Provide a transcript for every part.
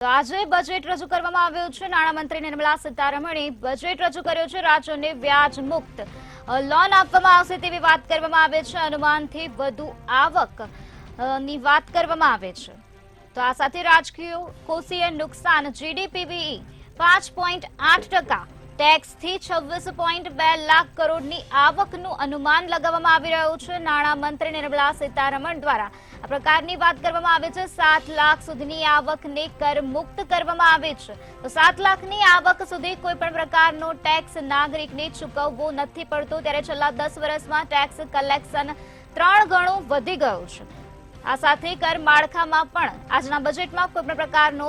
તો આજે બજેટ રજૂ કરવામાં આવ્યું છે। નાણામંત્રી નિર્મલા સીતારમણે બજેટ રજૂ કર્યું છે। રાજ્યોને વ્યાજ મુક્ત લોન આપવામાં આવશે તેવી વાત કરવામાં આવે છે। અનુમાનથી વધુ આવક ની વાત કરવામાં આવે છે। તો આ સાથે રાજકીય કોષીય નુકસાન જીડીપી 5.8%, ટેક્સથી 26.2 લાખ કરોડની આવકનું અનુમાન લગાવવામાં આવી રહ્યું છે। નાણામંત્રી નિર્મલા સીતારમણ દ્વારા આ પ્રકારની વાત કરવામાં આવે છે। 7 લાખ સુધીની આવકને કર મુક્ત કરવામાં આવે છે। તો 7 લાખની આવક સુધી કોઈ પણ પ્રકારનો ટેક્સ નાગરિકને ચૂકવવો નથી પડતો, ત્યારે છેલ્લા 10 વર્ષમાં ટેક્સ કલેક્શન 3 ગણું વધી ગયું છે। આ સાથે કર માળખામાં પણ આજના બજેટમાં કોઈ પણ પ્રકારનો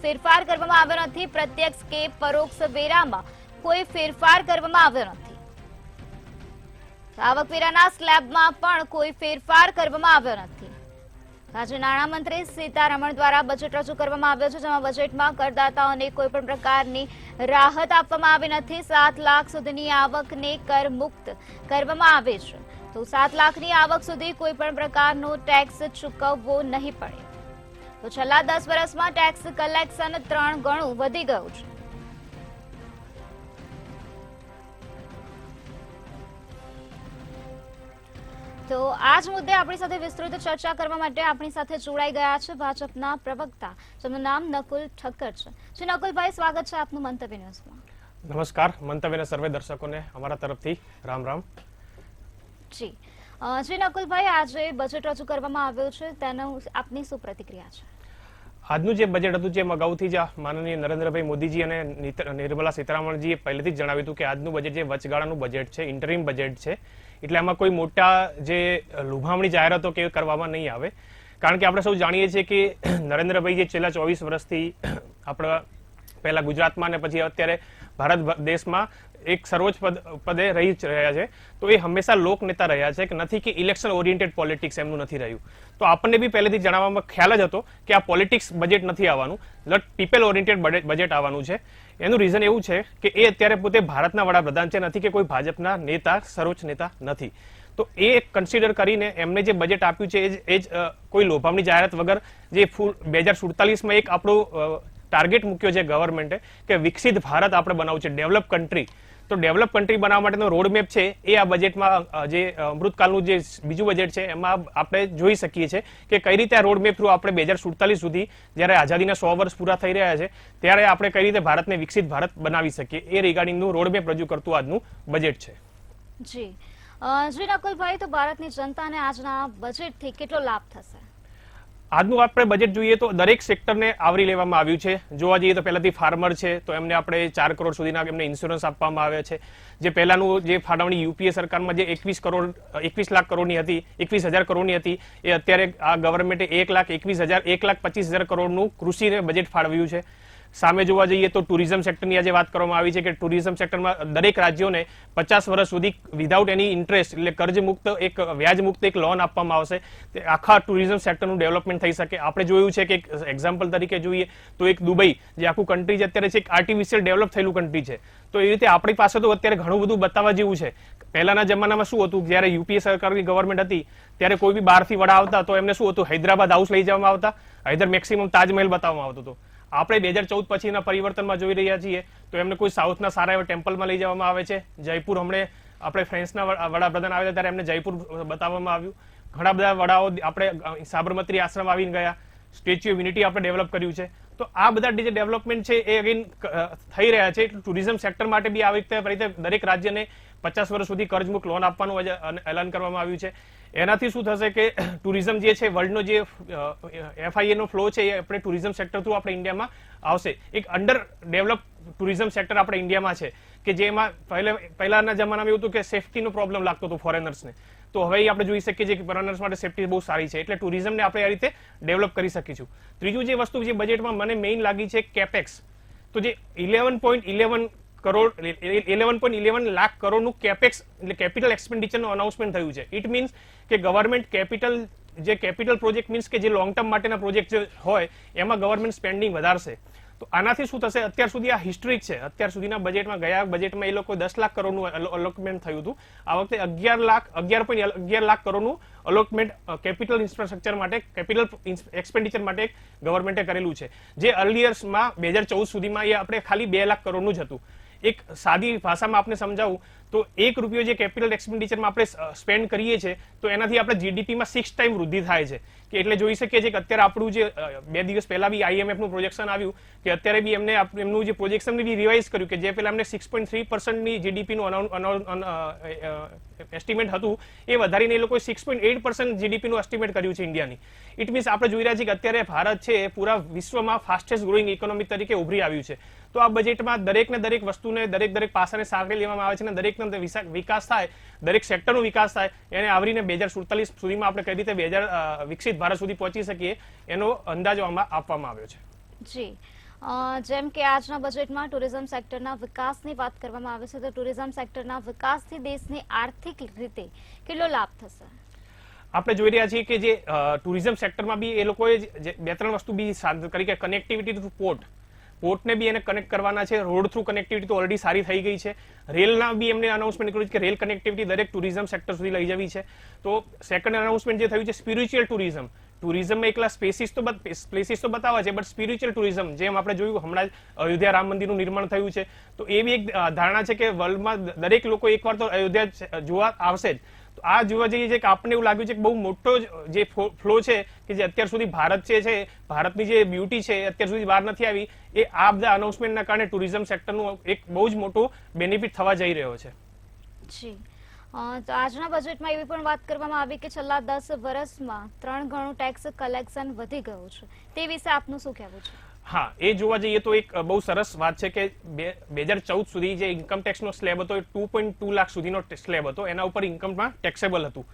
ફેરફાર કરવામાં આવ્યો નથી। પ્રત્યક્ષ કે પરોક્ષ વેરામાં કોઈ ફેરફાર કરવામાં આવ્યો નથી। આવકવેરાના સ્લેબમાં પણ કોઈ ફેરફાર કરવામાં આવ્યો નથી। આજે નાણામંત્રી સીતારમણ દ્વારા બજેટ રજૂ કરવામાં આવ્યું છે, જેમાં બજેટમાં કરદાતાઓને કોઈ પણ પ્રકારની રાહત આપવામાં આવી નથી। 7 લાખ સુધીની આવકને કર મુક્ત કરવામાં આવે છે। તો 7 લાખની આવક સુધી કોઈ પણ પ્રકારનો ટેક્સ ચૂકવવો નહીં પડે। તો છેલ્લા 10 વર્ષમાં ટેક્સ કલેક્શન 3 ગણું વધી ગયું છે। તો આ જ મુદ્દે આપણી સાથે વિસ્તૃત ચર્ચા કરવા માટે આપણી સાથે જોડાઈ ગયા છે ભાજપના પ્રવક્તા, જેમનું નામ નકુલ ઠક્કર છે। શ્રી નકુલભાઈ, સ્વાગત છે આપનું મંતવ્ય ન્યૂઝમાં। નમસ્કાર, મંતવ્યના સર્વે દર્શકોને અમારા તરફથી રામ રામ। જી શ્રી નકુલભાઈ, આજે બજેટ રજૂ કરવામાં આવ્યું છે, તેનું આપની શું પ્રતિક્રિયા છે? આજનું જે બજેટ હતું, જે અગાઉથી જ માનનીય નરેન્દ્રભાઈ મોદીજી અને નિર્મલા સીતારમણજીએ પહેલેથી જ જણાવ્યું હતું કે આજનું બજેટ જે વચગાળાનું બજેટ છે, ઇન્ટરિમ બજેટ છે, એટલે આમાં કોઈ મોટા જે લુભામણી જાહેરાતો કે કરવામાં નહીં આવે। કારણ કે આપણે સૌ જાણીએ છીએ કે નરેન્દ્રભાઈ જે છેલ્લા 24 વર્ષથી આપણા પહેલા ગુજરાતમાં અને પછી અત્યારે ભારત દેશમાં એક સર્વોચ્ચ પદે રહી રહ્યા છે, તો એ હંમેશા લોક નેતા રહ્યા છે, કે નથી કે ઇલેક્શન ઓરિએન્ટેડ પોલિટિક્સ એમનું નથી રહ્યું। તો આપણને બી પહેલેથી જણાવવામાં ખ્યાલ જ હતો કે આ પોલિટિક્સ બજેટ નથી આવવાનું, પીપલ ઓરિએન્ટેડ બજેટ આવવાનું છે। એનું રીઝન એવું છે કે એ અત્યારે પોતે ભારતના વડાપ્રધાન છે, નથી કે કોઈ ભાજપના નેતા, સર્વોચ્ચ નેતા નથી। તો એ કન્સિડર કરીને એમને જે બજેટ આપ્યું છે એ જ કોઈ લોભામણી જાહેરાત વગર જે 2047માં એક આપણું ટાર્ગેટ મૂક્યો છે ગવર્મેન્ટે કે વિકસિત ભારત આપણે બનાવવું છે, ડેવલપ કન્ટ્રી। તો ડેવલપ કન્ટ્રી બનાવવા માટેનો રોડમેપ છે એ આ બજેટમાં, જે અમૃતકાળનું જે બીજું બજેટ છે એમાં આપણે જોઈ શકીએ છીએ કે કઈ રીતે આ રોડમેપ થ્રુ આપણે 2047 સુધી, જ્યારે આઝાદીના 100 વર્ષ પૂરા થઈ રહ્યા છે, ત્યારે આપણે કઈ રીતે ભારતને વિકસિત ભારત બનાવી શકીએ, એ રિગાર્ડિંગનું રોડમેપ રજૂ કરતું આજનું બજેટ છે। જી શ્રી નકુલભાઈ, તો ભારતની જનતાને આજના બજેટથી કેટલો લાભ થશે? આજનું આપણે બજેટ જોઈએ તો દરેક સેક્ટરને આવરી લેવામાં આવ્યું છે। જોવા જઈએ તો પહેલાથી ફાર્મર છે, તો એમને આપણે 4 કરોડ સુધીના એમને ઇન્સ્યોરન્સ આપવામાં આવે છે। જે પહેલાનું જે ફાળવણી યુપીએ સરકારમાં જે 21 લાખ કરોડની હતી, 21,000 કરોડની હતી, એ અત્યારે આ ગવર્મેન્ટે 1,25,000 કરોડનું કૃષિને બજેટ ફાળવ્યું છે। સામે જોવા જઈએ તો ટુરિઝમ સેક્ટરની આજે વાત કરવામાં આવી છે કે ટુરિઝમ સેક્ટરમાં દરેક રાજ્યોને 50 વર્ષ સુધી વિધાઉટ એની ઇન્ટરેસ્ટ, એટલે કર્જ મુક્ત, એક વ્યાજ મુક્ત એક લોન આપવામાં આવશે, તે આખા ટુરિઝમ સેક્ટરનું ડેવલપમેન્ટ થઈ શકે। આપણે જોયું છે કે એક એક્ઝામ્પલ તરીકે જોઈએ તો એક દુબઈ, જે આખું કન્ટ્રી છે અત્યારે છે એક આર્ટિફિશિયલ ડેવલપ થયેલું કન્ટ્રી છે। તો એ રીતે આપણી પાસે તો અત્યારે ઘણું બધું બતાવવા જેવું છે। પહેલાના જમાનામાં શું હતું, જ્યારે યુપીએ સરકારની ગવર્મેન્ટ હતી ત્યારે કોઈ બી બહારથી વડા આવતા તો એમને શું હતું, હૈદરાબાદ હાઉસ લઈ જવામાં આવતા, હૈદર મેક્સિમમ તાજમહેલ બતાવવામાં આવતો હતો। આપણે 2014 પછીના પરિવર્તનમાં જોઈ રહ્યા છીએ તો એમને કોઈ સાઉથના સારા એવા ટેમ્પલમાં લઈ જવામાં આવે છે। જયપુર, હમણે આપણે ફ્રાન્સના વડાપ્રધાન આવ્યા ત્યારે એમને જયપુર બતાવવામાં આવ્યું। ઘણા બધા વડાઓ આપણે સાબરમતી આશ્રમ આવીને ગયા, સ્ટેચ્યુ ઓફ યુનિટી આપણે ડેવલપ કર્યું છે। તો આ બધા જે ડેવલપમેન્ટ છે એ અગેન થઈ રહ્યા છે। ટુરિઝમ સેક્ટર માટે બી આવી રીતે દરેક રાજ્યને 50 વર્ષ સુધી કર્જમુક્ત લોન આપવાનું એલાન કરવામાં આવ્યું છે। એનાથી શું થશે કે ટુરિઝમ જે છે, વર્લ્ડનો જે FIA નો ફ્લો છે એ આપણે ટુરિઝમ સેક્ટર થ્રુ આપણે ઇન્ડિયામાં આવશે। એક અંડર ડેવલપ ટુરિઝમ સેક્ટર આપણે ઇન્ડિયામાં છે કે જેમાં પહેલાના જમાનામાં એવું હતું કે સેફટીનો પ્રોબ્લેમ લાગતો હતો ફોરેનર્સને, તો હવે આપણે જોઈ શકીએ છીએ કે ફોરેનર્સ માટે સેફટી બહુ સારી છે, એટલે ટુરિઝમને આપણે આ રીતે ડેવલપ કરી શકીશું। ત્રીજું જે વસ્તુ જે બજેટમાં મને મેઇન લાગી છે કેપેક્સ, તો જે 11.11 લાખ કરોડનું કેપેક્સ એટલે કેપિટલ એક્સપેન્ડિચરનું અનાઉન્સમેન્ટ થયું છે। ઇટ મીન્સ કે ગવર્મેન્ટ કેપિટલ પ્રોજેક્ટ મીન્સ કે જે લોંગ ટર્મ માટેના પ્રોજેક્ટ હોય એમાં ગવર્મેન્ટ સ્પેન્ડિંગ વધારશે। તો આનાથી શું થશે, અત્યાર સુધી આ હિસ્ટ્રિક છે, અત્યાર સુધીના બજેટમાં, ગયા બજેટમાં એ લોકો 10 લાખ કરોડનું અલોટમેન્ટ થયું હતું. આ વખતે 11 લાખ કરોડનું અલોટમેન્ટ કેપિટલ ઇન્ફ્રાસ્ટ્રક્ચર માટે, કેપિટલ એક્સપેન્ડિચર માટે ગવર્મેન્ટે કરેલું છે, જે અર્લિયર્સમાં 2014 સુધીમાં એ આપણે ખાલી 2 લાખ કરોડનું જ હતું. એક સાદી ભાષામાં આપણે સમજાવું તો ₹1 જે કેપિટલ એક્સપેન્ડિચરમાં આપણે સ્પેન્ડ કરીએ છીએ તો એનાથી આપણે જીડીપીમાં 6 ટાઈમ વૃદ્ધિ થાય છે. કે એટલે જોઈ શકીએ છીએ કે અત્યારે આપણું જે 2 દિવસ પહેલા બી IMF નું પ્રોજેક્શન આવ્યું કે અત્યારે બી એમનું જે પ્રોજેક્શન બી રિવાઇઝ કર્યું કે જે પહેલા એમને 6.3% જીડીપી નું એસ્ટિમેટ હતું એ વધારીને એ લોકોએ 6.8% જીડીપી નું એસ્ટિમેટ કર્યું છે ઇન્ડિયાની. ઇટ મીન્સ આપણે જોઈ રહ્યા છીએ કે અત્યારે ભારત છે પૂરા વિશ્વમાં ફાસ્ટેસ્ટ ગ્રોઈંગ ઇકોનોમી તરીકે ઉભરી આવ્યું છે. તો આ બજેટમાં દરેક વસ્તુને દરેક પાસાને સાંકળી લેવામાં આવે છે અને દરેકનો વિકાસ થાય, દરેક સેક્ટરનો વિકાસ થાય, એને આવરીને 2047 સુધીમાં આપણે કઈ રીતે વિકસિત ભારત સુધી પહોંચી શકીએ એનો અંદાજો આમાં આપવામાં આવ્યો છે. જી, જેમ કે આજના બજેટમાં ટુરિઝમ સેક્ટરના વિકાસની વાત કરવામાં આવે છે, તો ટુરિઝમ સેક્ટરના વિકાસથી દેશને આર્થિક રીતે કેટલો લાભ થશે? આપણે જોઈ રહ્યા છીએ કે જે ટુરિઝમ સેક્ટરમાં બી એ લોકોએ 2-3 વસ્તુ બી કરી કે કનેક્ટિવિટી ટુ પોર્ટને બી એને કનેક્ટ કરવાના છે. રોડ થ્રુ કનેક્ટિવિટી તો ઓલરેડી સારી થઈ ગઈ છે. રેલના બી એમને અનાઉન્સમેન્ટ કર્યું છે કે રેલ કનેક્ટિવિટી દરેક ટુરિઝમ સેક્ટર સુધી લઈ જવી છે. તો સેકન્ડ અનાઉન્સમેન્ટ જે થયું છે સ્પિરિચ્યુઅલ ટુરિઝમમાં એકલા પ્લેસીસ તો બતાવવા છે, બટ સ્પિરિચ્યુઅલ ટુરિઝમ જેમ આપણે જોયું હમણાં જ અયોધ્યા રામ મંદિરનું નિર્માણ થયું છે, તો એ બી એક ધારણા છે કે વર્લ્ડમાં દરેક લોકો એકવાર તો અયોધ્યા જોવા આવશે જ. તો આ જોવા જઈએ છે કે આપણને એવું લાગ્યું છે કે બહુ મોટો જે ફ્લો છે કે જે અત્યાર સુધી ભારત છે ભારતની જે બ્યુટી છે અત્યાર સુધી બહાર નથી આવી, એ આ બધા અનાઉન્સમેન્ટના કારણે ટુરિઝમ સેક્ટરનું એક બહુ જ મોટો બેનિફિટ થવા જઈ રહ્યો છે. જી, તો આજના બજેટમાં એવી પણ વાત કરવામાં આવી કે છેલ્લા 10 વર્ષમાં 3 ગણું ટેક્સ કલેક્શન વધી ગયું છે, તે વિશે આપનું શું કહેવું છે? હા, એ જોવા જઈએ તો એક બહુ સરસ વાત છે કે 2014 સુધી જે ઇન્કમ ટેક્સનો સ્લેબ હતો એ 2.2 લાખ સુધીનો સ્લેબ હતો, એના ઉપર ઇન્કમમાં ટેક્સેબલ હતું.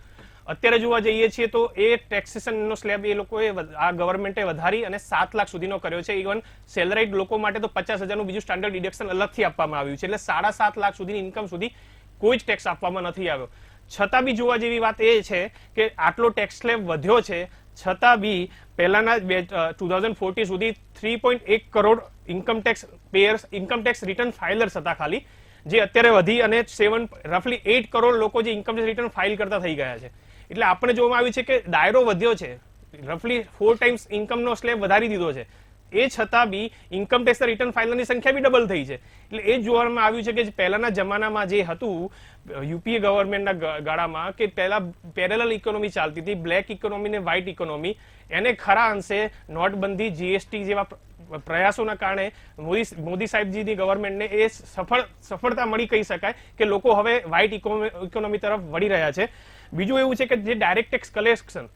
અત્યારે જોવા જઈએ છીએ તો એ ટેક્સેશનનો સ્લેબ એ લોકોએ આ ગવર્મેન્ટે વધારી અને 7 લાખ સુધીનો કર્યો છે. ઇવન સેલરાઇડ લોકો માટે તો 50,000નું બીજું સ્ટાન્ડર્ડ ડિડક્શન અલગથી આપવામાં આવ્યું છે, એટલે 7.5 લાખ સુધીની ઇન્કમ સુધી કોઈ જ ટેક્સ આપવામાં નથી આવ્યો. છતાં બી જોવા જેવી વાત એ છે કે આટલો ટેક્સ સ્લેબ વધ્યો છે છતાં બી પહેલાના 2014 સુધી 3.1 કરોડ ઇન્કમ ટેક્સ રિટર્ન ફાઇલર્સ હતા ખાલી, જે અત્યારે વધી અને રફલી 8 કરોડ લોકો જે ઇન્કમ ટેક્સ રિટર્ન ફાઇલ કરતા થઈ ગયા છે. એટલે આપણે જોવામાં આવ્યું છે કે દાયરો વધ્યો છે, રફલી 4 ટાઈમ્સ ઇન્કમનો સ્લેબ વધારી દીધો છે. એ છતાં બી ઇન્કમ ટેક્સ રિટર્ન ફાઇલરની સંખ્યા બી ડબલ થઈ છે. એટલે એ જોવામાં આવ્યું છે કે પહેલાના જમાનામાં જે હતું યુપીએ ગવર્મેન્ટના ગાળામાં કે પહેલા પેરેલલ ઇકોનોમી ચાલતી હતી, બ્લેક ઇકોનોમી ને વ્હાઇટ ઇકોનોમી, એને ખરા અંશે નોટબંધી, જીએસટી જેવા પ્રયાસોના કારણે મોદી સાહેબજીની ગવર્મેન્ટને એ સફળતા મળી કહી શકાય કે લોકો હવે વ્હાઇટ ઇકોનોમી તરફ વળી રહ્યા છે. બીજું એવું છે કે જે ડાયરેક્ટ ટેક્સ કલેક્શન,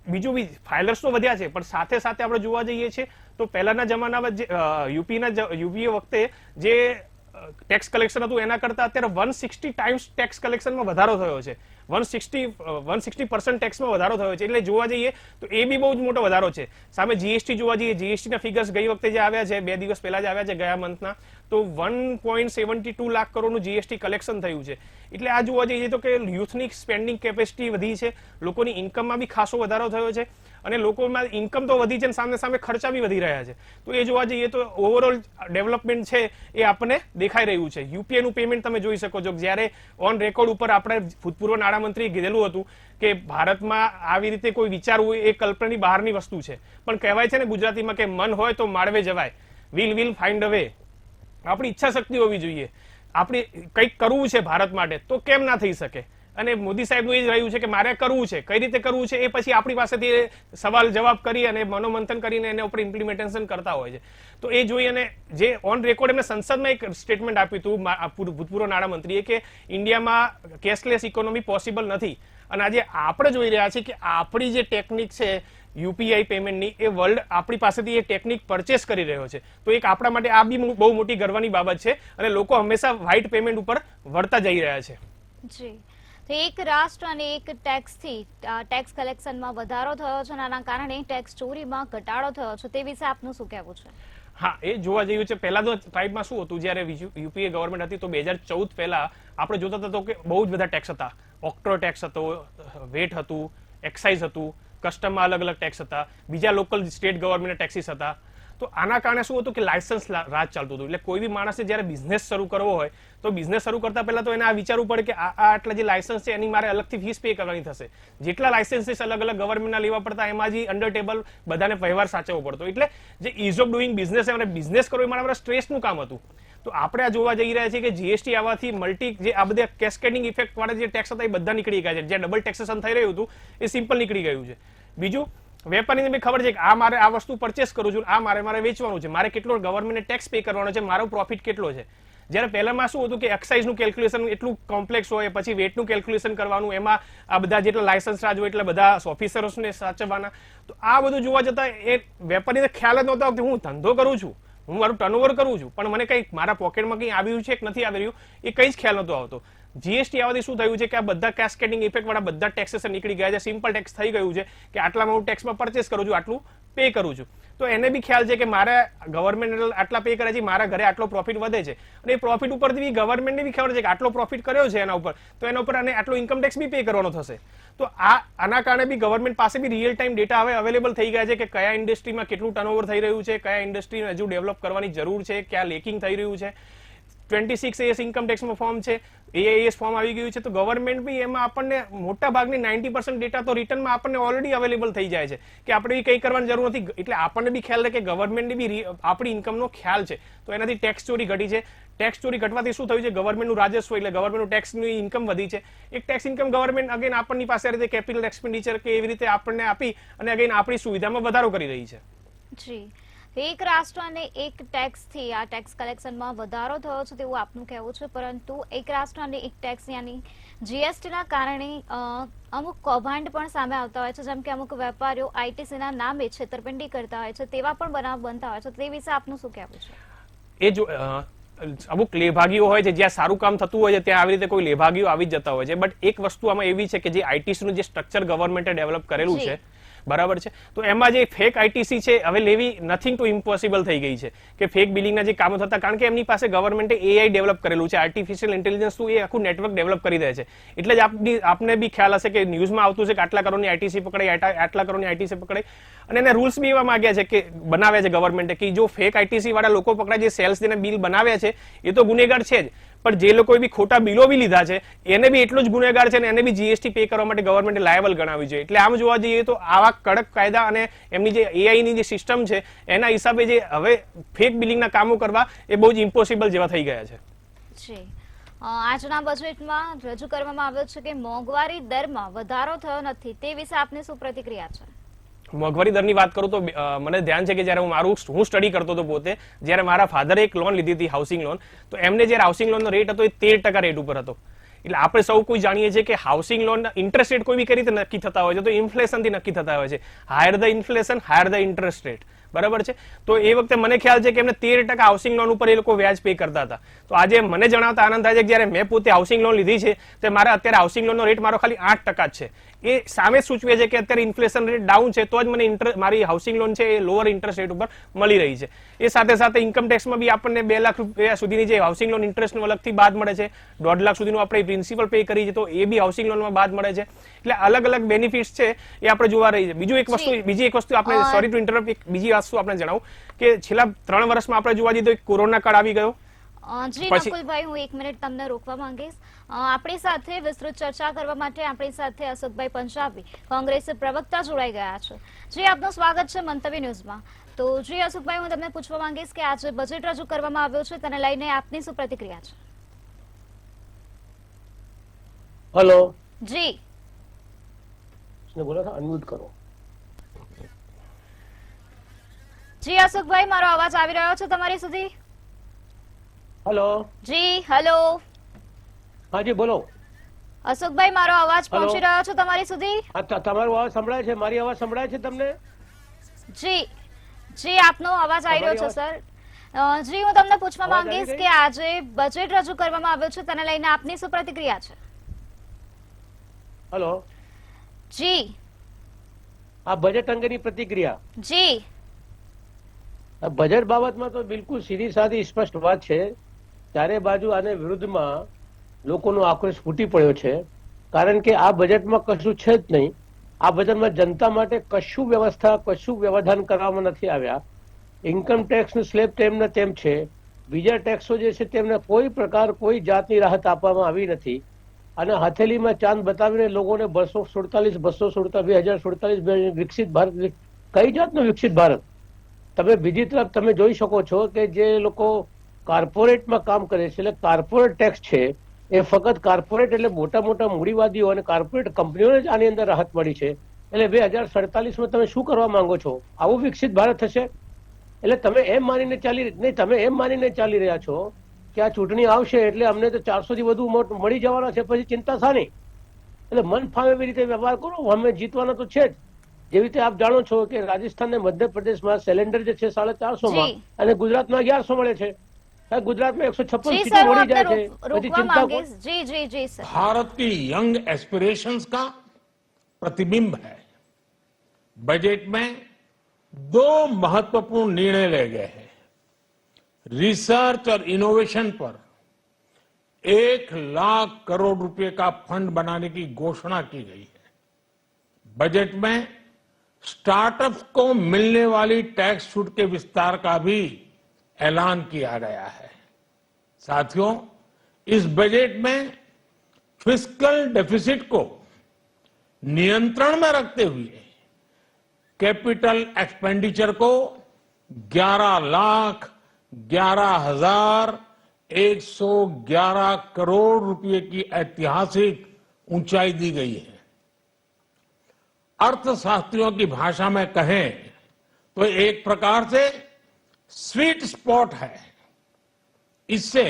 બીજું બી ફાઇલર્સ તો વધ્યા છે, પણ સાથે સાથે આપણે જોવા જઈએ છીએ તો પહેલાના જમાનામાં યુપીએ વખતે જે ટેક્સ કલેક્શન હતું એના કરતા અત્યારે 160 ટાઈમ્સ ટેક્સ કલેક્શનમાં વધારો થયો છે. 160% ટેક્સમાં વધારો થયો છે. એટલે જોવા જઈએ તો એ બી બહુ જ મોટો વધારો છે. સામે જીએસટી જોવા જઈએ, જીએસટીના ફિગર્સ ગઈ વખતે જે આવ્યા છે, 2 દિવસ પહેલા જ આવ્યા છે ગયા મંથના, તો 1.72 લાખ કરોડનું જીએસટી કલેક્શન થયું છે. એટલે આ જોવા જઈએ તો કે યુથની સ્પેન્ડિંગ કેપેસિટી વધી છે, લોકોની ઇન્કમમાં બી ખાસો વધારો થયો છે અને લોકોમાં ઇન્કમ તો વધી છે અને સામે ખર્ચા બી વધી રહ્યા છે. તો એ જોવા જઈએ તો ઓવરઓલ ડેવલપમેન્ટ છે એ આપણને દેખાઈ રહ્યું છે. યુપીએનું પેમેન્ટ તમે જોઈ શકો છો, જ્યારે ઓન રેકોર્ડ ઉપર આપણે ભૂતપૂર્વ નાણામંત્રીએ કીધેલું હતું કે ભારતમાં આવી રીતે કોઈ વિચારવું એ કલ્પનાની બહારની વસ્તુ છે, પણ કહેવાય છે ને ગુજરાતીમાં કે મન હોય તો માળવે જવાય, વિલ ફાઇન્ડ અ વે. આપણી ઈચ્છા શક્તિ હોવી જોઈએ. આપણે કંઈક કરવું છે ભારત માટે તો કેમ ના થઈ શકે? અને મોદી સાહેબનું એ જ રહ્યું છે કે મારે કરવું છે, કઈ રીતે કરવું છે એ પછી આપણી પાસેથી સવાલ જવાબ કરી અને મનોમંથન કરીને એના ઉપર ઇમ્પ્લિમેન્ટેશન કરતા હોય છે. તો એ જોઈ અને જે ઓન રેકોર્ડ એમને સંસદમાં એક સ્ટેટમેન્ટ આપ્યું હતું ભૂતપૂર્વ નાણામંત્રીએ કે ઇન્ડિયામાં કેશલેસ ઇકોનોમી પોસિબલ નથી. અને આજે આપણે જોઈ રહ્યા છીએ કે આપણી જે ટેકનિક છે યુપીઆઈ પેમેન્ટની, એ વર્લ્ડ આપણી પાસેથી એ ટેકનિક પરચેસ કરી રહ્યો છે. તો એક આપણા માટે આ બી બહુ મોટી ગર્વની બાબત છે અને લોકો હંમેશા વ્હાઇટ પેમેન્ટ ઉપર વળતા જઈ રહ્યા છે. જી, તો એક રાષ્ટ્ર અને એક ટેક્સથી ટેક્સ કલેક્શનમાં વધારો થયો છે અને આના કારણે ટેક્સ ચોરીમાં ઘટાડો થયો છે, તે વિશે આપનું શું કહેવું છે? હા, એ જોવા જેવું છે. પહેલા તો ટાઈપમાં શું હતું, જ્યારે યુપીએ ગવર્મેન્ટ હતી તો 2014 પહેલા આપણે જોતા હતા કે બહુ જ બધા ટેક્સ હતા. ઓક્ટ્રો ટેક્સ હતો, વેટ હતું, એક્સાઇઝ હતું, કસ્ટમમાં અલગ અલગ ટેક્સ હતા, બીજા લોકલ સ્ટેટ ગવર્મેન્ટ ટેક્સીસ હતા. તો આના કારણે શું હતું કે લાયસન્સ રાજ ચાલતું હતું. એટલે કોઈ બી માણસે જ્યારે બિઝનેસ શરૂ કરવો હોય તો બિઝનેસ શરૂ કરતા પહેલા તો એને આ વિચારવું પડે કે આ આટલા જે લાયસન્સ છે એની મારે અલગથી ફીસ પે કરવાની થશે. જેટલા લાયસન્સીસ અલગ અલગ ગવર્મેન્ટના લેવા પડતા એમાં જે અંડર ટેબલ બધાને વ્યવહાર સાચવવો પડતો. એટલે જે ઇઝ ઓફ ડુઈંગ બિઝનેસ અને બિઝનેસ કરવો એ મારા સ્ટ્રેસનું કામ હતું. તો આપણે આ જોવા જઈ રહ્યા છીએ કે જીએસટી આવવાથી મલ્ટી જે આ બધા કેસ્કેડિંગ ઇફેક્ટ વાળા જે ટેક્સ હતા એ બધા નીકળી ગયા છે. જે ડબલ ટેક્સેશન થઈ રહ્યું હતું એ સિમ્પલ નીકળી ગયું છે. બીજું, વેપારીને બી ખબર છે કે આ મારે આ વસ્તુ પરચેસ કરું છું, આ મારે વેચવાનું છે, મારે કેટલો ગવર્મેન્ટને ટેક્સ પે કરવાનો છે, મારો પ્રોફિટ કેટલો છે. જ્યારે પહેલામાં શું હતું કે એક્સાઇઝનું કેલ્ક્યુલેશન એટલું કોમ્પ્લેક્સ હોય, પછી વેટનું કેલ્ક્યુલેશન કરવાનું, એમાં આ બધા જેટલા લાયસન્સ રાજ હોય એટલે બધા ઓફિસર્સને સાચવવાના. તો આ બધું જોવા જતા એ વેપારીને ખ્યાલ જ નહોતો કે હું ધંધો કરું છું, હું મારું ટર્નઓવર કરું છું, પણ મને કઈ મારા પોકેટમાં કઈ આવ્યું છે કે નથી આવી રહ્યું એ કઈ જ ખ્યાલ નહોતો આવતો. જીએસટી આવવાથી શું થયું છે કે આ બધા કેસ્કેડિંગ ઇફેક્ટ વાળા બધા ટેક્સેશન નીકળી ગયા છે. સિમ્પલ ટેક્સ થઈ ગયું છે કે આટલામાં હું ટેક્સમાં પરચેસ કરું છું, આટલું પે કરું છું. તો એને બી ખ્યાલ છે કે મારે ગવર્મેન્ટ આટલા પે કરે છે, મારા ઘરે આટલો પ્રોફિટ વધે છે, અને એ પ્રોફિટ ઉપરથી ગવર્મેન્ટને બી ખબર છે કે આટલો પ્રોફિટ કર્યો છે એના ઉપર, તો એના ઉપર અને આટલો ઇન્કમ ટેક્સ બી પે કરવાનો થશે. તો આના કારણે બી ગવર્મેન્ટ પાસે બી રિયલ ટાઈમ ડેટા હવે અવેલેબલ થઈ ગયા છે કે કયા ઇન્ડસ્ટ્રીમાં કેટલું ટર્નઓવર થઈ રહ્યું છે, કયા ઇન્ડસ્ટ્રીને હજુ ડેવલપ કરવાની જરૂર છે, ક્યાં લેકિંગ થઈ રહ્યું છે. 26 AS ઇન્કમ ટેક્સમાં ફોર્મ છે, AIS ફોર્મ આવી ગયું છે. તો ગવર્મેન્ટ બી એમાં આપણને મોટા ભાગની 90% ડેટા તો રિટર્નમાં આપણને ઓલરેડી અવેલેબલ થઈ જાય છે કે આપણે બી કંઈ કરવાની જરૂર નથી. એટલે આપણને બી ખ્યાલ રહે કે ગવર્મેન્ટને બી આપણી ઇન્કમનો ખ્યાલ છે. તો એનાથી ટેક્સ ચોરી ઘટી છે. ટેક્સ ચોરી ઘટવાથી શું થયું છે, ગવર્મેન્ટનું રાજસ્વ એટલે ગવર્મેન્ટનું ટેક્સની ઇન્કમ વધી છે. એક ટેક્સ ઇન્કમ ગવર્મેન્ટ અગેન આપણની પાસે આ રીતે કેપિટલ એક્સપેન્ડિચર કે એવી રીતે આપણને આપી અને અગેન આપણી સુવિધામાં વધારો કરી રહી છે. જી, એક રાષ્ટ્ર અને એક ટેક્સથી આ ટેક્સ કલેક્શનમાં વધારો થયો છે તેવું આપનું કહેવું છે, પરંતુ એક રાષ્ટ્ર અને એક ટેક્સ યાની જીએસટીના કારણે અમુક કૌભાંડ પણ સામે આવતા હોય છે, જેમ કે અમુક વેપારીઓ આઈટીસીના નામે છેતરપિંડી કરતા હોય છે, તેવા પણ બનાવ બનતા હોય છે. તે વિશે આપનું શું કહેવું છે? એ જો અમુક લેભાગીઓ હોય છે, જ્યાં સારું કામ થતું હોય છે ત્યાં આવી રીતે કોઈ લેભાગીઓ આવી જ જતા હોય છે. બટ એક વસ્તુ આમાં એવી છે કે જે આઈટીસીનું જે સ્ટ્રક્ચર ગવર્મેન્ટે ડેવલપ કરેલું છે, બરાબર છે, તો એમાં જે ફેક આઈટીસી છે હવે લેવી નથિંગ ટુ ઇમ્પોસિબલ થઈ ગઈ છે કે ફેક બિલિંગના જે કામો થતા, કારણ કે એમની પાસે ગવર્મેન્ટે એઆઈ ડેવલપ કરેલું છે, આર્ટિફિશિયલ ઇન્ટેલિજન્સ એ આખું નેટવર્ક ડેવલપ કરી દે છે. એટલે જ આપને બી ખ્યાલ હશે કે ન્યૂઝમાં આવતું છે કે આટલા કરોડની આઈટીસી પકડાઈ, આટલા કરોડની આઈટીસી પકડાઈ, અને એને રૂલ્સ બી એવા માંગ્યા છે કે બનાવ્યા છે ગવર્મેન્ટે કે જો ફેક આઈટીસી વાળા લોકો પકડાય, જે સેલ્સ દેને બિલ બનાવ્યા છે એ તો ગુનેગાર છે જ, પણ જે લોકોએ બી ખોટા બિલો બી લીધા છે એને બી એટલો જ ગુનેગાર છે, અને એને બી જીએસટી પે કરવા માટે ગવર્મેન્ટે લાયબલ ગણાવી છે. એટલે આમ જોવા જઈએ તો આવા કડક કાયદા અને એમની જે એઆઈની જે સિસ્ટમ છે એના હિસાબે જે હવે ફેક બિલિંગના કામો કરવા એ બહુ જ ઇમ્પોસિબલ જેવા થઈ ગયા છે. જી, આજના બજેટમાં રજૂ કરવામાં આવ્યો છે કે મોંઘવારી દરમાં વધારો થયો નથી, તે વિશે આપની શું પ્રતિક્રિયા છે? મોંઘવારી દરની વાત કરું તો મને ધ્યાન છે કે જ્યારે હું સ્ટડી કરતો હતો પોતે, જ્યારે મારા ફાધરે એક લોન લીધી હતી હાઉસિંગ લોન, તો એમને જ્યારે હાઉસિંગ લોનનો રેટ હતો એ 13% રેટ ઉપર હતો. એટલે આપણે સૌ કોઈ જાણીએ છીએ કે હાઉસિંગ લોન ઇન્ટરેસ્ટ રેટ કોઈ બી કઈ રીતે નક્કી થતા હોય છે, તો ઇન્ફ્લેશનથી નક્કી થતા હોય છે. Higher the inflation higher the interest rate, બરાબર છે. તો એ વખતે મને ખ્યાલ છે કે એમને 13% હાઉસિંગ લોન ઉપર એ લોકો વ્યાજ પે કરતા હતા. તો આજે મને જણાવતા આનંદ થાય છે કે જ્યારે મેં પોતે હાઉસિંગ લોન લીધી છે તો મારા અત્યારે હાઉસિંગ લોનનો રેટ મારો ખાલી 8% જ છે. એ સામે સૂચવે છે કે અત્યારે ઇન્ફ્લેશન રેટ ડાઉન છે, તો જ મને મારી હાઉસિંગ લોન છે એ લોઅર ઇન્ટરેસ્ટ રેટ ઉપર મળી રહી છે. એ સાથે સાથે ઇન્કમ ટેક્સમાં બી આપણને 2 લાખ રૂપિયા સુધીની જે હાઉસિંગ લોન ઇન્ટરેસ્ટનું અલગથી બાદ મળે છે, 1.5 લાખ સુધીનું આપણે પ્રિન્સિપલ પે કરી છે તો એ બી હાઉસિંગ લોનમાં બાદ મળે છે. એટલે અલગ અલગ બેનિફિટ્સ છે એ આપણે જોવા રહી છે. બીજી એક વસ્તુ આપણે, સોરી ટુ ઇન્ટરપ્ટ, બીજી વસ્તુ આપણે જણાવું કે છેલ્લા 3 વર્ષમાં આપણે જોવા જઈએ તો કોરોના કાળ આવી ગયો. જી નકુલભાઈ, હું 1 મિનિટ તમને રોકવા માંગીશ. આપણી સાથે વિસ્તૃત ચર્ચા કરવા માટે આપણી સાથે અશોકભાઈ પંજાબી, કોંગ્રેસ પ્રવક્તા જોડાઈ ગયા છે. જી, આપનું સ્વાગત છે મંતવ્ય ન્યૂઝમાં. તો જી અશોકભાઈ, હું તમને પૂછવા માંગીશ કે આજે બજેટ રજૂ કરવામાં આવ્યું છે, તેને લઈને આપની શું પ્રતિક્રિયા છે? હેલો જી, બોલો, અનમ્યુટ કરો. જી અશોકભાઈ, મારો અવાજ આવી રહ્યો છે તમારી સુધી? હેલો જી, હેલો. હાજી બોલો. અશોકભાઈ, મારો અવાજ પહોંચી રહ્યો છે તમારી સુધી? તમારો અવાજ સંભળાય છે, મારી અવાજ સંભળાય છે તમને? જી જી, આપનો અવાજ આવી રહ્યો છે સર. જી, હું તમને પૂછવા માંગીશ કે આજે બજેટ રજૂ કરવામાં આવ્યું છે, તેને લઈને આપની શું પ્રતિક્રિયા છે? હેલો જી, આ બજેટ અંગેની પ્રતિક્રિયા. જી, બજેટ બાબતમાં તો બિલકુલ સીધી સાદી સ્પષ્ટ વાત છે. ચારે બાજુ આને વિરુદ્ધમાં લોકોનો આક્રોશ ફૂટી પડ્યો છે, કારણ કે આ બજેટમાં કશું છે જ નહીં. આ બજેટમાં જનતા માટે કશું વ્યવસ્થા, કશું વ્યવધાન કરવામાં નથી આવ્યા. ઇન્કમ ટેક્સનું સ્લેબ તેમને તેમ છે, બીજા ટેક્સો જે છે તેમને કોઈ પ્રકાર કોઈ જાતની રાહત આપવામાં આવી નથી, અને હથેલીમાં ચાંદ બતાવીને લોકોને 2047 વિકસિત ભારત, કઈ જાતનું વિકસિત ભારત? તમે બીજી તરફ તમે જોઈ શકો છો કે જે લોકો કોર્પોરેટમાં કામ કરે છે, એટલે કોર્પોરેટ ટેક્સ છે એ ફક્ત કોર્પોરેટ એટલે મોટા મોટા મૂડીવાદીઓ અને કોર્પોરેટ કંપનીઓને જ આની અંદર રાહત મળી છે. એટલે 2047માં તમે શું કરવા માંગો છો? આવું વિકસિત ભારત થશે? એટલે તમે એમ માનીને ચાલી રહ્યા છો કે આ ચૂંટણી આવશે એટલે અમને તો 400 થી વધુ વોટ મળી જવાના છે, પછી ચિંતા શાની? એટલે મન ફાવે એવી રીતે વ્યવહાર કરો, અમે જીતવાના તો છે જ. જેવી રીતે આપ જાણો છો કે રાજસ્થાન અને મધ્યપ્રદેશમાં સિલિન્ડર જે છે 450 માં અને ગુજરાતમાં 1100 મળે છે. ગુજરાતમાં 156 જી સીટો સર, હું મળી જાય આપને છે, પછી રોકવા ચિંતા માંગીશ. જી જી જી સર. भारत की यंग एस्पिरेशंस का प्रतिबिंब है। बजट में दो महत्वपूर्ण निर्णय ले गए हैं। रिसर्च और इनोवेशन पर 1,00,000 करोड़ रुपए का फंड बनाने की घोषणा की गई है। बजट में स्टार्टअप्स को मिलने वाली टैक्स छूट के विस्तार का भी ऐलान किया गया है। साथियों, इस बजट में फिस्कल डेफिसिट को नियंत्रण में रखते हुए कैपिटल एक्सपेंडिचर को 11,11,111 करोड़ रुपए की ऐतिहासिक ऊंचाई दी गई है। अर्थशास्त्रियों की भाषा में कहें तो एक प्रकार से स्वीट स्पॉट है। इससे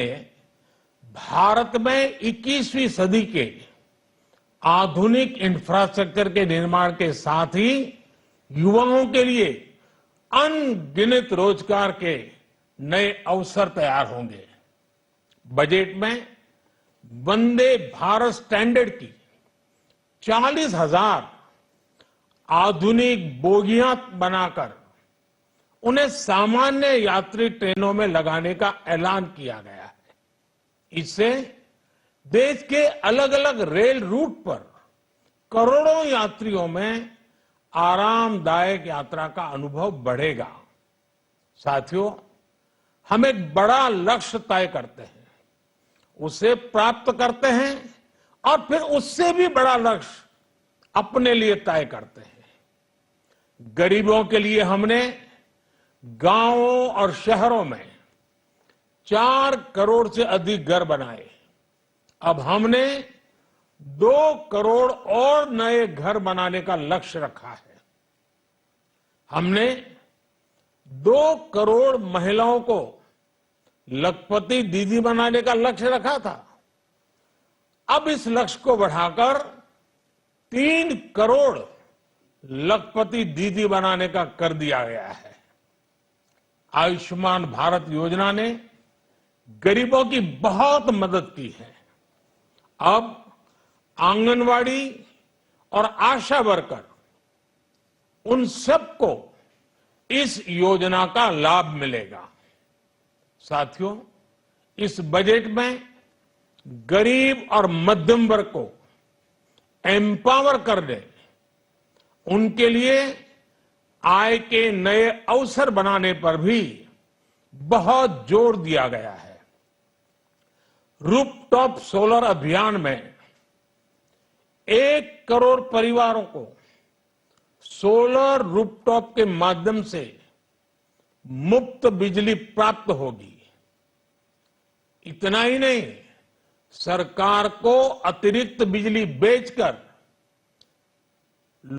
भारत में 21वीं सदी के आधुनिक इंफ्रास्ट्रक्चर के निर्माण के साथ ही युवाओं के लिए अनगिनत रोजगार के नए अवसर तैयार होंगे। बजट में वंदे भारत स्टैंडर्ड की 40,000 आधुनिक बोगियां बनाकर उन्हें सामान्य यात्री ट्रेनों में लगाने का ऐलान किया गया है। इससे देश के अलग अलग रेल रूट पर करोड़ों यात्रियों में आरामदायक यात्रा का अनुभव बढ़ेगा। साथियों, हम एक बड़ा लक्ष्य तय करते हैं, उसे प्राप्त करते हैं और फिर उससे भी बड़ा लक्ष्य अपने लिए तय करते हैं। गरीबों के लिए हमने गांवों और शहरों में 4 करोड़ से अधिक घर बनाए। अब हमने 2 करोड़ और नए घर बनाने का लक्ष्य रखा है। हमने 2 करोड़ महिलाओं को लखपति दीदी बनाने का लक्ष्य रखा था। अब इस लक्ष्य को बढ़ाकर 3 करोड़ लखपति दीदी बनाने का कर दिया गया है। आयुष्मान भारत योजना ने गरीबों की बहुत मदद की है। अब आंगनवाड़ी और आशा वर्कर, उन सबको इस योजना का लाभ मिलेगा। साथियों, इस बजट में गरीब और मध्यम वर्ग को एम्पावर करने, उनके लिए आय के नए अवसर बनाने पर भी बहुत जोर दिया गया है। रूफटॉप सोलर अभियान में 1 करोड़ परिवारों को सोलर रूफटॉप के माध्यम से मुफ्त बिजली प्राप्त होगी। इतना ही नहीं, सरकार को अतिरिक्त बिजली बेचकर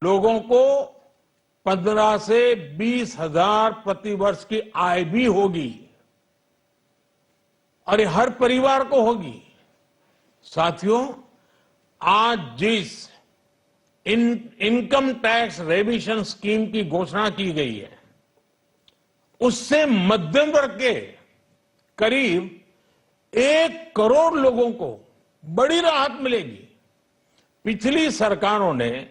लोगों को 15 से 20 हजार प्रति वर्ष की आय भी होगी और ये हर परिवार को होगी। साथियों, आज जिस इनकम टैक्स रेमिशन स्कीम की घोषणा की गई है, उससे मध्यम वर्ग के करीब 1 करोड़ लोगों को बड़ी राहत मिलेगी। पिछली सरकारों ने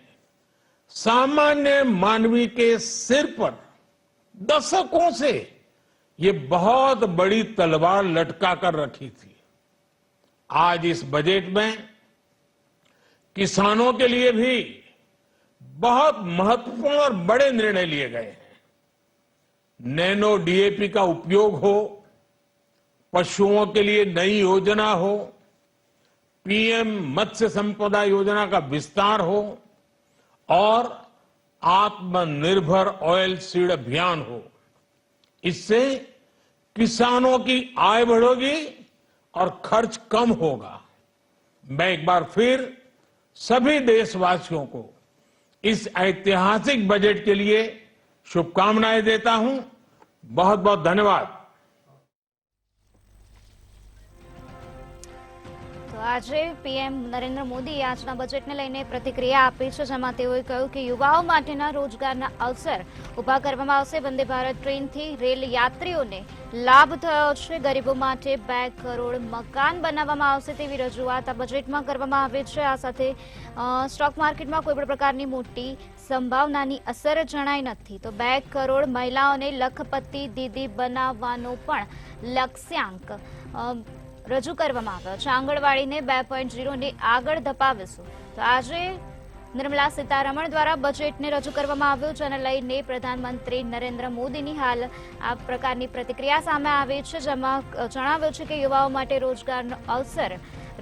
सामान्य मानवी के सिर पर दशकों से ये बहुत बड़ी तलवार लटका कर रखी थी। आज इस बजट में किसानों के लिए भी बहुत महत्वपूर्ण और बड़े निर्णय लिए गए हैं। नैनो डीएपी का उपयोग हो, पशुओं के लिए नई योजना हो, पीएम मत्स्य संपदा योजना का विस्तार हो और आत्मनिर्भर ऑयल सीड अभियान हो। इससे किसानों की आय बढ़ेगी और खर्च कम होगा। मैं एक बार फिर सभी देशवासियों को इस ऐतिहासिक बजट के लिए शुभकामनाएं देता हूं। बहुत बहुत धन्यवाद। તો આજે પીએમ નરેન્દ્ર મોદીએ આજના બજેટને લઈને પ્રતિક્રિયા આપી છે, જેમાં તેઓએ કહ્યું કે યુવાઓ માટેના રોજગારના અવસર ઊભા કરવામાં આવશે. વંદે ભારત ટ્રેનથી રેલ યાત્રીઓને લાભ થયો છે. ગરીબો માટે 2 કરોડ મકાન બનાવવામાં આવશે તેવી રજૂઆત આ બજેટમાં કરવામાં આવી છે. આ સાથે સ્ટોક માર્કેટમાં કોઈ પણ પ્રકારની મોટી સંભાવનાની અસર જણાઈ નથી. તો 2 કરોડ મહિલાઓને લખપતિ દીદી બનાવવાનો પણ લક્ષ્યાંક રજૂ કરવામાં આવ્યો છે. આંગણવાડીને 2.0 ની આગળ ધપાવીશું. તો આજે નિર્મલા સીતારમણ દ્વારા બજેટને રજૂ કરવામાં આવ્યું, જેને લઈને પ્રધાનમંત્રી નરેન્દ્ર મોદીની હાલ આ પ્રકારની પ્રતિક્રિયા સામે આવી છે, જેમાં જણાવ્યું છે કે યુવાઓ માટે રોજગારનો અવસર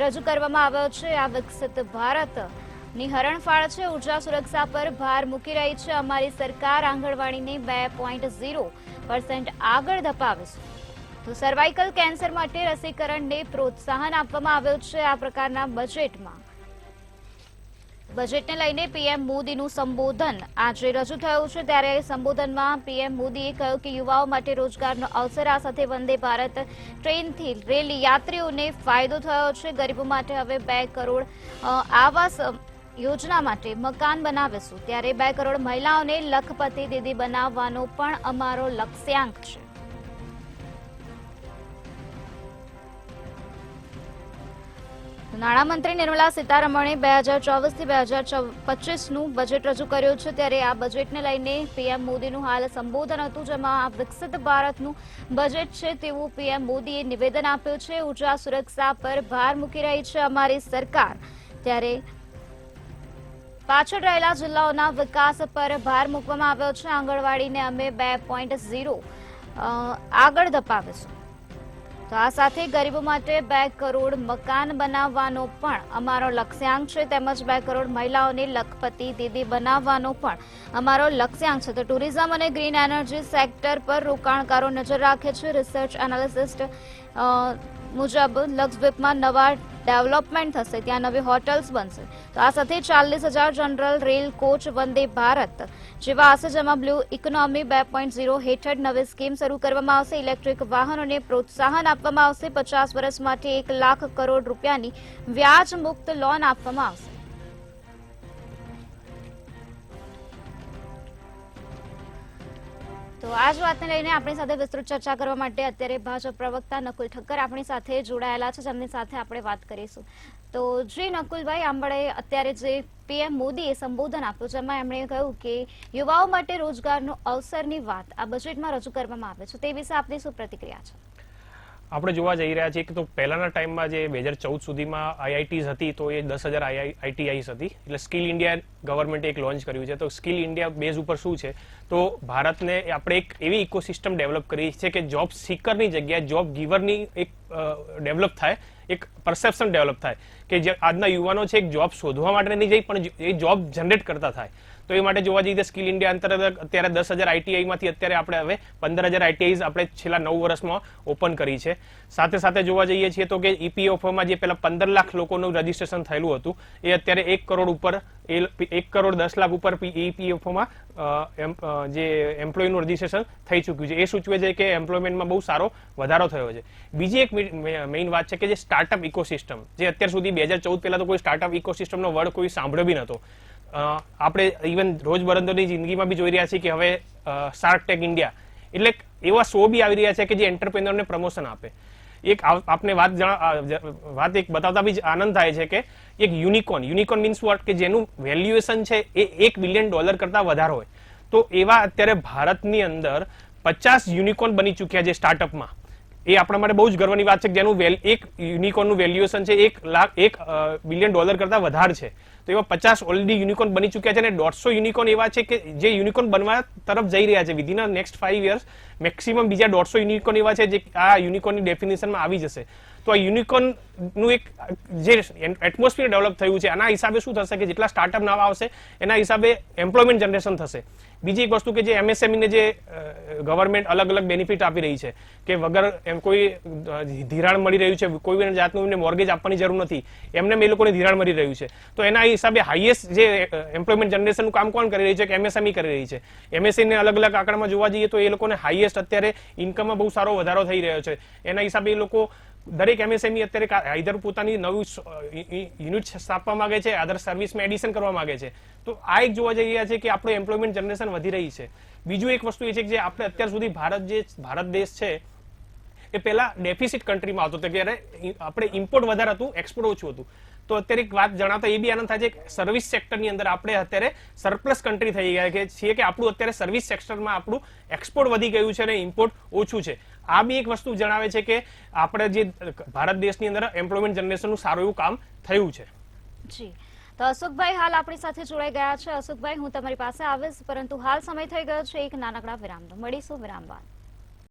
રજૂ કરવામાં આવ્યો છે. આ વિકસિત ભારતની હરણફાળ છે. ઉર્જા સુરક્ષા પર ભાર મૂકી રહી છે અમારી સરકાર. આંગણવાડીને 2.0% આગળ ધપાવીશું. તો સર્વાઇકલ કેન્સર માટે રસીકરણને પ્રોત્સાહન આપવામાં આવ્યું છે. આ પ્રકારના બજેટને લઈને પીએમ મોદીનું સંબોધન આજે રજૂ થયું છે. ત્યારે સંબોધનમાં પીએમ મોદીએ કહ્યું કે યુવાઓ માટે રોજગારનો અવસર, આ સાથે વંદે ભારત ટ્રેનથી રેલ યાત્રીઓને ફાયદો થયો છે. ગરીબો માટે હવે 2 કરોડ આવાસ યોજના માટે મકાન બનાવીશું. ત્યારે 2 કરોડ મહિલાઓને લખપતિ દીદી બનાવવાનો પણ અમારો લક્ષ્યાંક છે. નાણામંત્રી નિર્મલા સીતારમણે 2024થી 2025નું બજેટ રજૂ કર્યું છે. ત્યારે આ બજેટને લઈને પીએમ મોદીનું હાલ સંબોધન હતું, જેમાં આ વિકસિત ભારતનું બજેટ છે તેવું પીએમ મોદીએ નિવેદન આપ્યું છે. ઉર્જા સુરક્ષા પર ભાર મૂકી રહી છે અમારી સરકાર. ત્યારે પાછળ રહેલા જિલ્લાઓના વિકાસ પર ભાર મૂકવામાં આવ્યો છે. આંગણવાડીને અમે 2.0 આગળ ધપાવીશું. તો આ સાથે ગરીબો માટે 2 કરોડ મકાન બનાવવાનો પણ અમારો લક્ષ્યાંક છે. તેમજ 2 કરોડ મહિલાઓને લખપતિ દીદી બનાવવાનો પણ અમારો લક્ષ્યાંક છે. તો ટુરિઝમ અને ગ્રીન એનર્જી સેક્ટર પર રોકાણકારો નજર રાખે છે. રિસર્ચ એનાલિસ્ટ મુજબ લક્ષદ્વીપમાં નવા ડેવલપમેન્ટ થશે, ત્યાં નવી હોટલ્સ બનશે. તો આ સાથે 40,000 general rail coach Vande Bharat જેવા હશે, જેમાં બ્લુ ઇકોનોમી 2.0 હેઠળ નવી સ્કીમ શરૂ કરવામાં આવશે. ઇલેક્ટ્રિક વાહનોને પ્રોત્સાહન આપવામાં આવશે. 50 વર્ષ માટે 1 લાખ કરોડ રૂપિયાની વ્યાજ મુક્ત લોન આપવામાં આવશે. તો આ જ વાતને લઈને આપણી સાથે વિસ્તૃત ચર્ચા કરવા માટે અત્યારે ભાજપ પ્રવક્તા નકુલ ઠક્કર આપણી સાથે જોડાયેલા છે, જેમની સાથે આપણે વાત કરીશું. તો જી નકુલભાઈ, આંબળે અત્યારે જે પીએમ મોદીએ સંબોધન આપ્યું, જેમાં એમણે કહ્યું કે યુવાઓ માટે રોજગારનો અવસરની વાત આ બજેટમાં રજૂ કરવામાં આવે છે, તે વિશે આપની શું પ્રતિક્રિયા છે? આપણે જોવા જઈ રહ્યા છીએ કે તો પહેલાના ટાઈમમાં જે 2014 સુધીમાં આઈઆઈટીઝ હતી તો એ 10,000 આઈટીઆઈસ હતી. એટલે સ્કિલ ઇન્ડિયા ગવર્મેન્ટે એક લોન્ચ કર્યું છે. તો સ્કિલ ઇન્ડિયા બેઝ ઉપર શું છે, તો ભારતને આપણે એક એવી ઇકોસિસ્ટમ ડેવલપ કરી છે કે જોબ સિકરની જગ્યાએ જોબ ગીવરની એક ડેવલપ થાય, એક પરસેપ્શન ડેવલપ થાય કે જે આજના યુવાનો છે એક જોબ શોધવા માટે નહીં જાય પણ એ જોબ જનરેટ કરતા થાય. તો એ માટે જોવા જઈએ તો સ્કિલ ઇન્ડિયા અંતર્ગત અત્યારે 10,000 આઈટીઆઈમાંથી અત્યારે આપણે હવે 15,000 આઈટીઆઈઝ આપણે છેલ્લા 9 વર્ષમાં ઓપન કરી છે. સાથે સાથે જોવા જઈએ છીએ તો કે ઈપીએફઓમાં જે પહેલા 15 લાખ લોકોનું રજીસ્ટ્રેશન થયેલું હતું એ અત્યારે 1 કરોડ ઉપર 1 કરોડ 10 લાખ ઉપર ઈપીએફઓમાં જે એમ્પ્લોયનું રજીસ્ટ્રેશન થઈ ચૂક્યું છે. એ સૂચવે છે કે એમ્પ્લોયમેન્ટમાં બહુ સારો વધારો થયો છે. બીજી એક મેઇન વાત છે કે જે સ્ટાર્ટઅપ ઇકોસિસ્ટમ, જે અત્યાર સુધી 2014 પહેલા તો કોઈ સ્ટાર્ટઅપ ઇકોસિસ્ટમનો વર્ડ કોઈ સાંભળ્યો બી નહોતો. આપણે ઇવન રોજબરોજની જિંદગીમાં બી જોઈ રહ્યા છીએ કે હવે શાર્ક ટેન્ક ઇન્ડિયા એટલે એવા શો બી આવી રહ્યા છે કે જે એન્ટરપ્રેન્યોરને પ્રમોશન આપે. એક આપને વાત એક બતાવતા બી આનંદ થાય છે કે એક યુનિકોર્ન મીન્સ વોટ કે જેનું વેલ્યુએશન છે એ $1 બિલિયન કરતા વધારે હોય. તો એવા અત્યારે ભારતની અંદર 50 યુનિકોર્ન બની ચૂક્યા છે સ્ટાર્ટઅપમાં. એ આપણા માટે બહુ જ ગર્વની વાત છે કે જેનું એક યુનિકોર્નનું વેલ્યુએશન છે $1 બિલિયન કરતા વધારે છે. તો એવા 50 ઓલરેડી યુનિકોર્ન બની ચૂક્યા છે અને 150 યુનિકોર્ન એવા છે કે જે યુનિકોર્ન બનવા તરફ જઈ રહ્યા છે. વિધિન નેક્સ્ટ 5 years મેક્સિમમ બીજા 150 યુનિકોર્ન એવા છે જે આ યુનિકોર્નની ડેફિનેશનમાં આવી જશે. તો આ યુનિકોર્ન નું એક જે એટમોસ્ફિયર ડેવલપ થયું છે આના હિસાબે શું થશે કે જેટલા સ્ટાર્ટઅપ નવા આવશે એના હિસાબે એમ્પ્લોયમેન્ટ જનરેશન થશે. બીજી એક વસ્તુ કે જે MSME ને જે ગવર્મેન્ટ અલગ અલગ બેનિફિટ આપી રહી છે કે વગર એમ કોઈ ધિરાણ મળી રહ્યું છે, કોઈ જાતનું એમને મોર્ગેજ આપવાની જરૂર નથી, એમને એ લોકોને ધિરાણ મળી રહ્યું છે. તો એના હિસાબે હાઈએસ્ટ જે એમ્પ્લોયમેન્ટ જનરેશનનું કામ કોણ કરી રહી છે કે MSME કરી રહી છે. MSME ને અલગ અલગ આંકડામાં જોવા જઈએ તો એ લોકોને હાઈએસ્ટ અત્યારે ઇન્કમમાં બહુ સારો વધારો થઈ રહ્યો છે. એના હિસાબે એ લોકો દરેક MSME અત્યારે આઈધર પોતાની નવી યુનિટ સ્થાપવા માંગે છે, અધર સર્વિસમાં એડિશન કરવા માંગે છે. તો આ એક જોવા જઈ રહ્યા છે કે આપણું એમ્પ્લોયમેન્ટ જનરેશન વધી રહી છે. બીજું એક વસ્તુ એ છે કે જે આપણે અત્યાર સુધી ભારત દેશ છે એ પહેલા ડેફિસિટ કન્ટ્રીમાં આવતો હતો કે આપણે ઇમ્પોર્ટ વધારે હતું, એક્સપોર્ટ ઓછું હતું. તો અત્યારે એક વાત જણાવતા એ બી આનંદ થાય છે કે સર્વિસ સેક્ટરની અંદર આપણે અત્યારે સરપ્લસ કન્ટ્રી થઈ ગયા કે છીએ કે આપણું અત્યારે સર્વિસ સેક્ટરમાં આપણું એક્સપોર્ટ વધી ગયું છે અને ઇમ્પોર્ટ ઓછું છે. આ બી એક વસ્તુ જણાવે છે કે આપણે જે ભારત દેશની અંદર એમ્પ્લોયમેન્ટ જનરેશનનું સારું એવું કામ થયું છે. જી, તો અશોકભાઈ હાલ આપણી સાથે જોડાઈ ગયા છે. અશોકભાઈ, હું તમારી પાસે આવીશ, પરંતુ હાલ સમય થઈ ગયો છે એક નાનકડા વિરામનો. મળીશું વિરામ બાદ.